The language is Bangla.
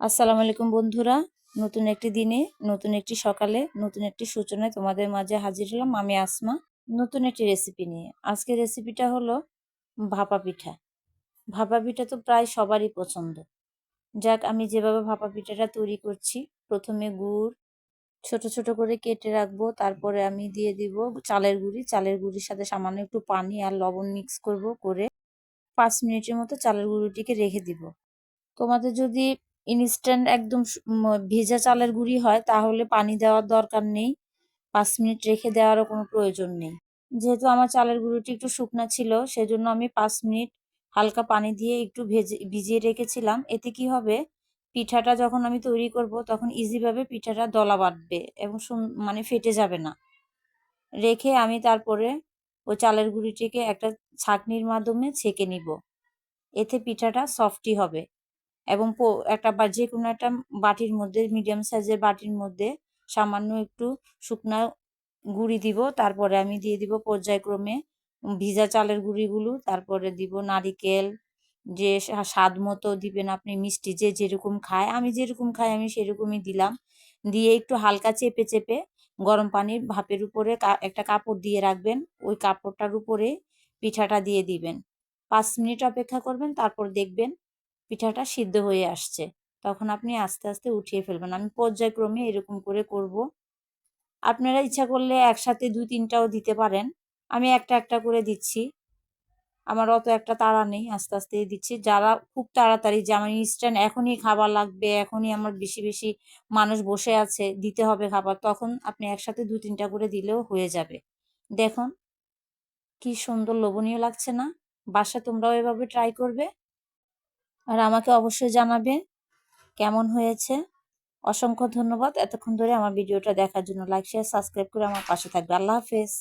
আসসালামু আলাইকুম বন্ধুরা। নতুন একটি দিনে, নতুন একটি সকালে, নতুন একটি সূচনায় তোমাদের মাঝে হাজির হলাম আমি আসমা নতুন একটি রেসিপি নিয়ে। আজকের রেসিপিটা হলো ভাপা পিঠা। ভাপা পিঠা তো প্রায় সবারই পছন্দ। যাক, আমি যেভাবে ভাপা পিঠাটা তৈরি করছি, প্রথমে গুড় ছোট ছোট করে কেটে রাখবো, তারপরে আমি দিয়ে দিব চালের গুঁড়ি। চালের গুঁড়ির সাথে সামান্য একটু পানি আর লবণ মিক্স করব, করে 5 মিনিটের মতো চালের গুঁড়িটিকে রেখে দিব। তোমাদের যদি ইনস্ট্যান্ট একদম ভেজা চালের গুঁড়ি হয় তাহলে পানি দেওয়ার দরকার নেই, 5 মিনিট রেখে দেওয়ারও কোনো প্রয়োজন নেই। যেহেতু আমার চালের গুঁড়িটি একটু শুকনা ছিল, সেজন্য আমি 5 মিনিট হালকা পানি দিয়ে একটু ভিজিয়ে রেখেছিলাম। এতে কি হবে, পিঠাটা যখন আমি তৈরি করব তখন ইজিভাবে পিঠাটা দলা বাঁধবে এবং মানে ফেটে যাবে না। রেখে আমি তারপরে ওই চালের গুঁড়িটিকে একটা ছাঁকনির মাধ্যমে ছেঁকে নিব। এতে পিঠাটা সফটই হবে। এবং একটা বা যে কোনো একটা বাটির মধ্যে, মিডিয়াম সাইজের বাটির মধ্যে সামান্য একটু শুকনা গুঁড়ি দিব। তারপরে আমি দিয়ে দিব পর্যায়ক্রমে ভিজা চালের গুঁড়িগুলো, তারপরে দিব নারিকেল, যে স্বাদ মতো দিবেন আপনি মিষ্টি, যে যেরকম খায়, আমি যেরকম খাই আমি সেরকমই দিলাম। দিয়ে একটু হালকা চেপে চেপে গরম পানির ভাপের উপরে একটা কাপড় দিয়ে রাখবেন। ওই কাপড়টার উপরে পিঠাটা দিয়ে দিবেন। 5 মিনিট অপেক্ষা করবেন, তারপর দেখবেন পিঠাটা সিদ্ধ হয়ে আসছে। তখন আপনি আস্তে আস্তে উঠিয়ে ফেলবেন। আমি পর্যায়ক্রমে এরকম করে করব। আপনারা ইচ্ছা করলে একসাথে 2-3টাও দিতে পারেন। আমি একটা একটা করে দিচ্ছি, আমার অত একটা তাড়া নেই, আস্তে আস্তে দিচ্ছি। যারা খুব তাড়াতাড়ি, যে আমার ইনস্ট্যান্ট এখনই খাবার লাগবে, এখনই আমার বেশি বেশি মানুষ বসে আছে, দিতে হবে খাবার, তখন আপনি একসাথে 2-3টা করে দিলেও হয়ে যাবে। দেখুন কি সুন্দর লোভনীয় লাগছে না? বাসায় তোমরাও এভাবে ট্রাই করবে আর আমাকে অবশ্যই জানাবে কেমন হয়েছে। অসংখ্য ধন্যবাদ এতক্ষণ ধরে আমার ভিডিওটা দেখার জন্য। লাইক, শেয়ার, সাবস্ক্রাইব করে আমার পাশে থাকবে। আল্লাহ হাফেজ।